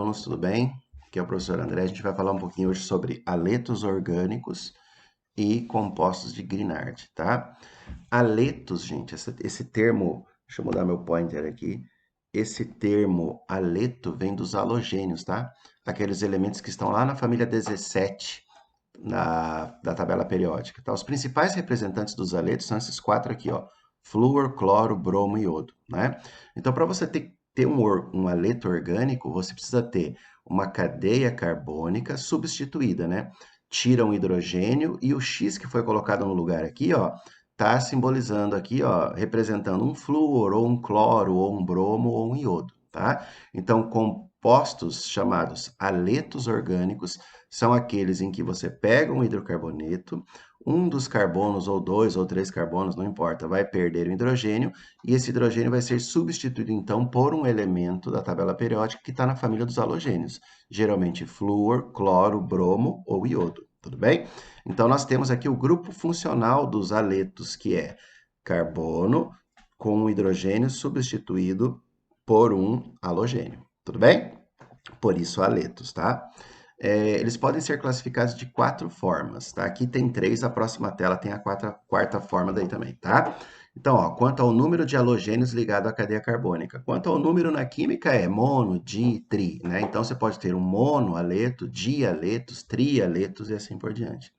alunos, tudo bem? Aqui é o professor André. A gente vai falar um pouquinho hoje sobre haletos orgânicos e compostos de Grignard, tá? Haletos, gente, esse termo, deixa eu mudar meu pointer aqui. Esse termo haleto vem dos halogênios, tá? Aqueles elementos que estão lá na família 17 da tabela periódica, tá? Os principais representantes dos haletos são esses quatro aqui, ó. Flúor, cloro, bromo e iodo, né? Então, para você ter um haleto orgânico, você precisa ter uma cadeia carbônica substituída, né? Tira um hidrogênio e o X que foi colocado no lugar aqui, ó, tá simbolizando aqui, ó, representando um flúor, ou um cloro, ou um bromo, ou um iodo, tá? Então, compostos chamados haletos orgânicos são aqueles em que você pega um hidrocarboneto, um dos carbonos, ou dois ou três carbonos, não importa, vai perder o hidrogênio, e esse hidrogênio vai ser substituído, então, por um elemento da tabela periódica que está na família dos halogênios, geralmente flúor, cloro, bromo ou iodo, tudo bem? Então, nós temos aqui o grupo funcional dos haletos, que é carbono com um hidrogênio substituído por um halogênio, tudo bem? Por isso, haletos, tá? Eles podem ser classificados de quatro formas, tá? Aqui tem três, a próxima tela tem a quarta forma daí também, tá? Então, ó, quanto ao número de halogênios ligado à cadeia carbônica. Quanto ao número na química é mono, di, tri, né? Então, você pode ter um monohaleto, dialetos, trialetos e assim por diante.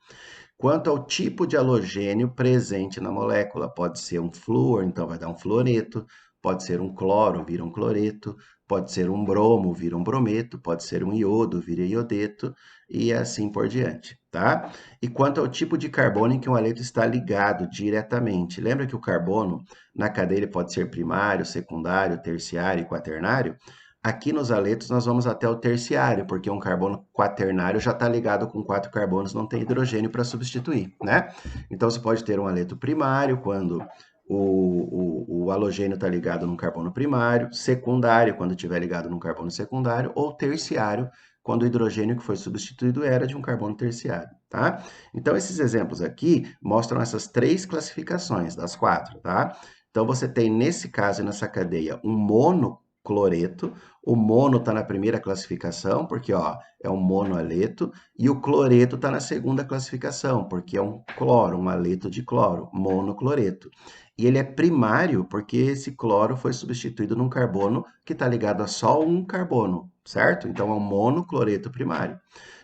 Quanto ao tipo de halogênio presente na molécula, pode ser um flúor, então vai dar um fluoreto, pode ser um cloro, vira um cloreto, pode ser um bromo, vira um brometo, pode ser um iodo, vira iodeto, e assim por diante, tá? E quanto ao tipo de carbono em que um haleto está ligado diretamente, lembra que o carbono na cadeia ele pode ser primário, secundário, terciário e quaternário? Aqui nos haletos nós vamos até o terciário, porque um carbono quaternário já está ligado com quatro carbonos, não tem hidrogênio para substituir, né? Então você pode ter um haleto primário, quando o halogênio está ligado num carbono primário, secundário, quando estiver ligado num carbono secundário, ou terciário, quando o hidrogênio que foi substituído era de um carbono terciário, tá? Então, esses exemplos aqui mostram essas três classificações das quatro, tá? Então, você tem, nesse caso, nessa cadeia, um monocloreto. O mono está na primeira classificação, porque ó, é um monohaleto, e o cloreto está na segunda classificação, porque é um cloro, um haleto de cloro, monocloreto. E ele é primário porque esse cloro foi substituído num carbono que está ligado a só um carbono, certo? Então é um monocloreto primário.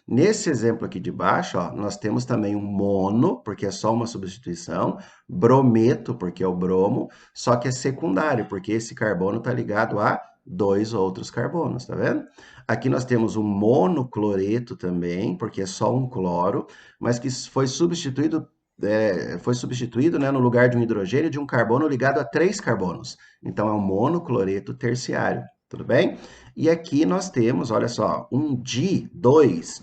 Nesse exemplo aqui de baixo, ó, nós temos também um mono, porque é só uma substituição, brometo, porque é o bromo, só que é secundário, porque esse carbono está ligado a dois outros carbonos, tá vendo? Aqui nós temos um monocloreto também, porque é só um cloro, mas que foi substituído, né, no lugar de um hidrogênio de um carbono ligado a três carbonos. Então, é um monocloreto terciário, tudo bem? E aqui nós temos, olha só, um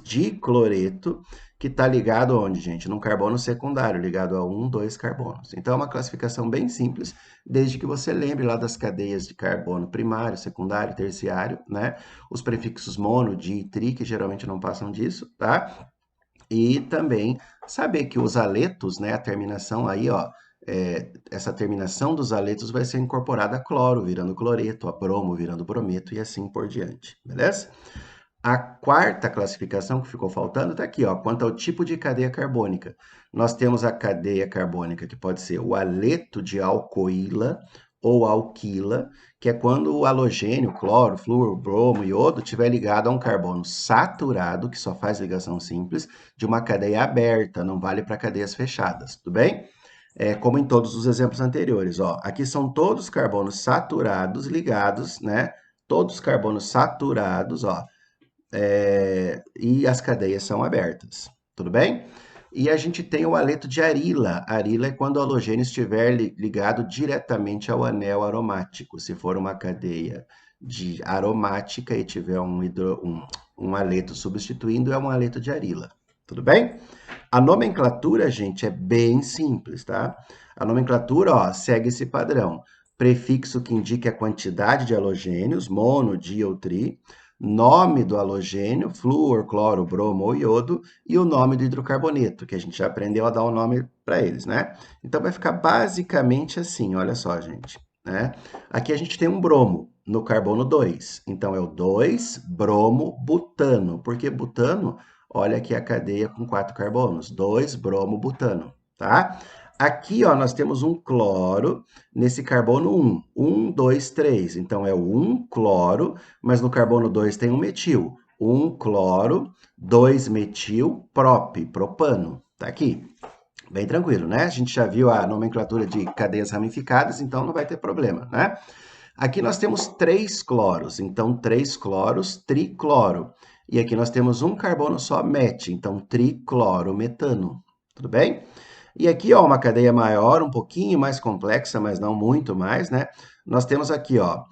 dicloreto, que está ligado aonde, gente? Num carbono secundário, ligado a um, dois carbonos. Então, é uma classificação bem simples, desde que você lembre lá das cadeias de carbono primário, secundário, terciário, né? Os prefixos mono, di, tri, que geralmente não passam disso, tá? E também saber que os aletos, né, a terminação aí, ó, essa terminação dos aletos vai ser incorporada a cloro, virando cloreto, a bromo, virando brometo e assim por diante, beleza? A quarta classificação que ficou faltando está aqui, ó, quanto ao tipo de cadeia carbônica. Nós temos a cadeia carbônica que pode ser o haleto de alcoíla ou alquila, que é quando o halogênio, cloro, flúor, bromo, iodo, estiver ligado a um carbono saturado, que só faz ligação simples, de uma cadeia aberta, não vale para cadeias fechadas, tudo bem? Como em todos os exemplos anteriores, ó, aqui são todos carbonos saturados ligados, né? Todos carbonos saturados, ó, e as cadeias são abertas, tudo bem? E a gente tem o haleto de arila. Arila é quando o halogênio estiver ligado diretamente ao anel aromático. Se for uma cadeia de aromática e tiver um haleto substituindo, é um haleto de arila. Tudo bem? A nomenclatura, gente, é bem simples, tá? A nomenclatura, ó, segue esse padrão. Prefixo que indica a quantidade de halogênios, mono, di ou tri, nome do halogênio, flúor, cloro, bromo ou iodo, e o nome do hidrocarboneto, que a gente já aprendeu a dar o nome para eles, né? Então vai ficar basicamente assim, olha só, gente, né? Aqui a gente tem um bromo. no carbono 2. Então, é o 2-bromo-butano. Por que butano? Olha aqui a cadeia com 4 carbonos. 2-bromo-butano, tá? Aqui, ó, nós temos um cloro nesse carbono 1. 1, 2, 3. Então, é o 1 cloro, mas no carbono 2 tem um metil. 1 cloro, 2 metil, propano. Tá aqui. Bem tranquilo, né? A gente já viu a nomenclatura de cadeias ramificadas, então não vai ter problema, né? Aqui nós temos 3 cloros, então 3 cloros, tricloro. E aqui nós temos um carbono só, met, então triclorometano. Tudo bem? E aqui, ó, uma cadeia maior, um pouquinho mais complexa, mas não muito mais, né? Nós temos aqui, ó,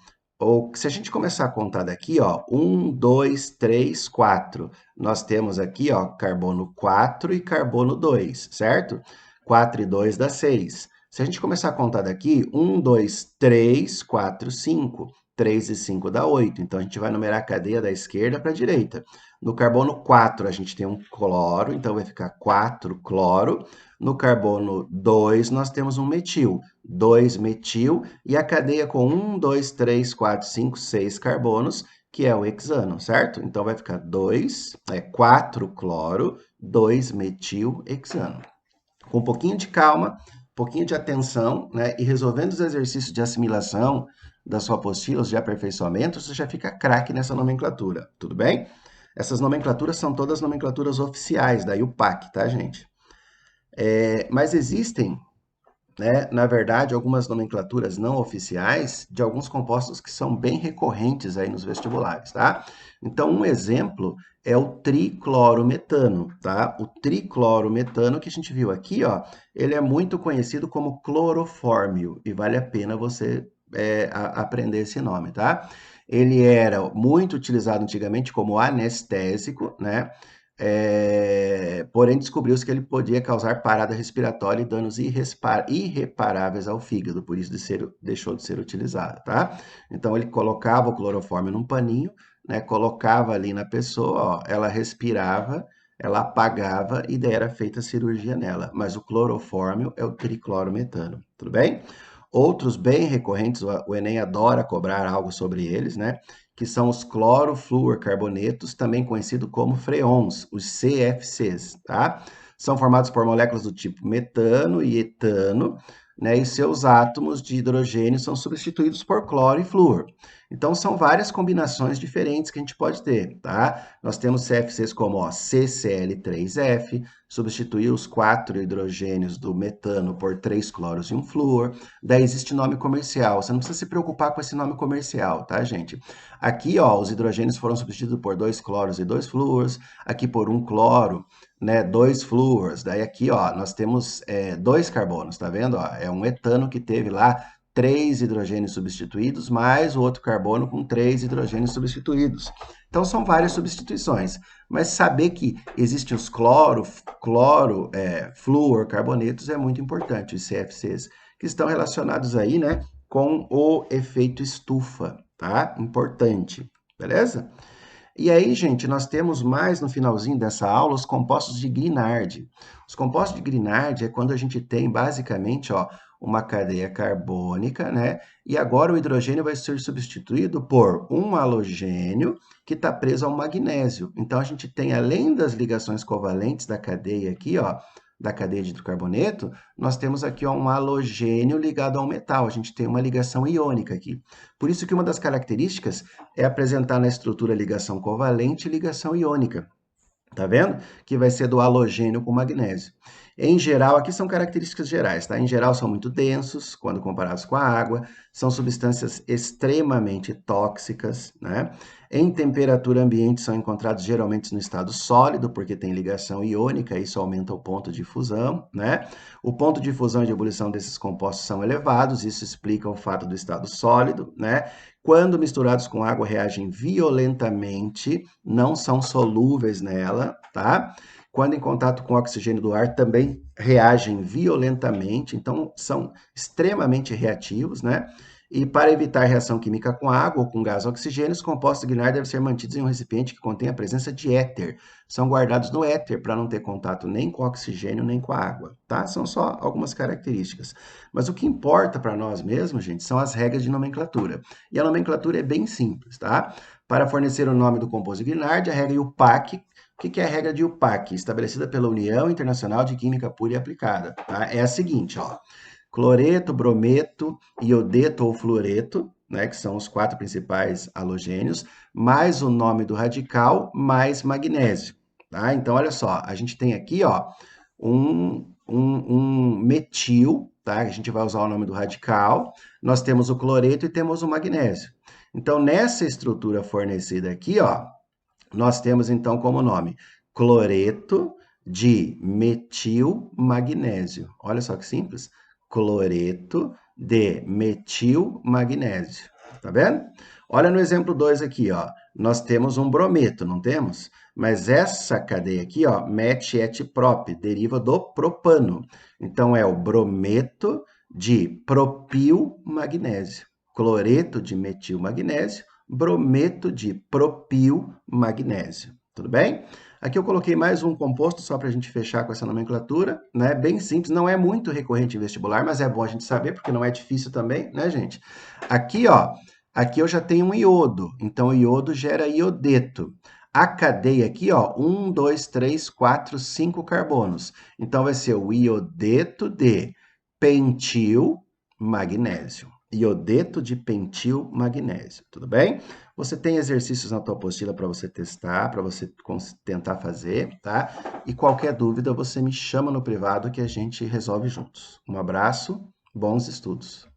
ou se a gente começar a contar daqui, ó, 1, 2, 3, 4. Nós temos aqui, ó, carbono 4 e carbono 2, certo? 4 e 2 dá 6. Se a gente começar a contar daqui, 1, 2, 3, 4, 5. 3 e 5 dá 8. Então, a gente vai numerar a cadeia da esquerda para a direita. No carbono 4, a gente tem um cloro, então vai ficar 4 cloro. No carbono 2, nós temos um metil, 2 metil, e a cadeia com 1, 2, 3, 4, 5, 6 carbonos, que é o hexano, certo? Então, vai ficar 4 cloro, 2 metil hexano. Com um pouquinho de calma, um pouquinho de atenção, né, e resolvendo os exercícios de assimilação da sua apostila, de aperfeiçoamento, você já fica craque nessa nomenclatura, tudo bem? Essas nomenclaturas são todas nomenclaturas oficiais da IUPAC, tá, gente? Mas existem, né, na verdade, algumas nomenclaturas não oficiais de alguns compostos que são bem recorrentes aí nos vestibulares, tá? Então, um exemplo é o triclorometano, tá? O triclorometano que a gente viu aqui, ó, ele é muito conhecido como clorofórmio e vale a pena você aprender esse nome, tá? Ele era muito utilizado antigamente como anestésico, né? Porém, descobriu-se que ele podia causar parada respiratória e danos irreparáveis ao fígado, por isso deixou de ser utilizado, tá? Então, ele colocava o clorofórmio num paninho, né? Colocava ali na pessoa, ó, ela respirava, ela apagava e daí era feita a cirurgia nela. Mas o clorofórmio é o triclorometano, tudo bem? Outros bem recorrentes, o Enem adora cobrar algo sobre eles, né? Que são os clorofluorcarbonetos, também conhecido como freons, os CFCs, tá? São formados por moléculas do tipo metano e etano, né? E seus átomos de hidrogênio são substituídos por cloro e flúor. Então, são várias combinações diferentes que a gente pode ter, tá? Nós temos CFCs como, ó, CCl3F, substituir os 4 hidrogênios do metano por 3 cloros e um flúor. Daí existe nome comercial. Você não precisa se preocupar com esse nome comercial, tá, gente? Aqui, ó, os hidrogênios foram substituídos por 2 cloros e 2 flúors. Aqui por um cloro, né, 2 flúors. Daí aqui, ó, nós temos 2 carbonos, tá vendo? Ó, é um etano que teve lá 3 hidrogênios substituídos, mais o outro carbono com 3 hidrogênios substituídos. Então, são várias substituições. Mas saber que existem os flúor, carbonetos é muito importante, os CFCs, que estão relacionados aí, né, com o efeito estufa, tá? Importante, beleza? E aí, gente, nós temos mais no finalzinho dessa aula os compostos de Grignard. Os compostos de Grignard é quando a gente tem basicamente, ó, uma cadeia carbônica, né? E agora o hidrogênio vai ser substituído por um halogênio que está preso ao magnésio. Então a gente tem, além das ligações covalentes da cadeia aqui, ó, da cadeia de hidrocarboneto, nós temos aqui, ó, um halogênio ligado ao metal. A gente tem uma ligação iônica aqui. Por isso que uma das características é apresentar na estrutura ligação covalente e ligação iônica. Tá vendo? Que vai ser do halogênio com magnésio. Em geral, aqui são características gerais, tá? Em geral, são muito densos quando comparados com a água, são substâncias extremamente tóxicas, né? Em temperatura ambiente, são encontrados geralmente no estado sólido, porque tem ligação iônica, isso aumenta o ponto de fusão, né? O ponto de fusão e de ebulição desses compostos são elevados, isso explica o fato do estado sólido, né? Quando misturados com água, reagem violentamente, não são solúveis nela, tá? Quando em contato com o oxigênio do ar, também reagem violentamente, então são extremamente reativos, né? E para evitar reação química com água ou com gás oxigênio, os compostos de Grignard devem ser mantidos em um recipiente que contém a presença de éter. São guardados no éter para não ter contato nem com o oxigênio nem com a água, tá? São só algumas características. Mas o que importa para nós mesmos, gente, são as regras de nomenclatura. E a nomenclatura é bem simples, tá? Para fornecer o nome do composto de Grignard, a regra IUPAC. O que é a regra de IUPAC? Estabelecida pela União Internacional de Química Pura e Aplicada, tá? É a seguinte, ó. Cloreto, brometo, iodeto ou fluoreto, né, que são os 4 principais halogênios, mais o nome do radical, mais magnésio. Tá? Então, olha só, a gente tem aqui ó, um metil, tá? A gente vai usar o nome do radical, nós temos o cloreto e temos o magnésio. Então, nessa estrutura fornecida aqui, ó, nós temos então como nome cloreto de metil magnésio. Olha só que simples. Cloreto de metil magnésio. Tá vendo? Olha no exemplo 2 aqui, ó. Nós temos um brometo, não temos? Mas essa cadeia aqui, ó, met-et-prop, deriva do propano. Então é o brometo de propil magnésio. Cloreto de metil magnésio, brometo de propil magnésio. Tudo bem? Aqui eu coloquei mais um composto só para a gente fechar com essa nomenclatura, né? Bem simples, não é muito recorrente em vestibular, mas é bom a gente saber, porque não é difícil também, né, gente? Aqui, ó, aqui eu já tenho um iodo, então o iodo gera iodeto. A cadeia aqui, ó, 1, 2, 3, 4, 5 carbonos. Então vai ser o iodeto de pentil magnésio. Iodeto de pentil magnésio, tudo bem? Você tem exercícios na tua apostila para você testar, para você tentar fazer, tá? E qualquer dúvida, você me chama no privado que a gente resolve juntos. Um abraço, bons estudos.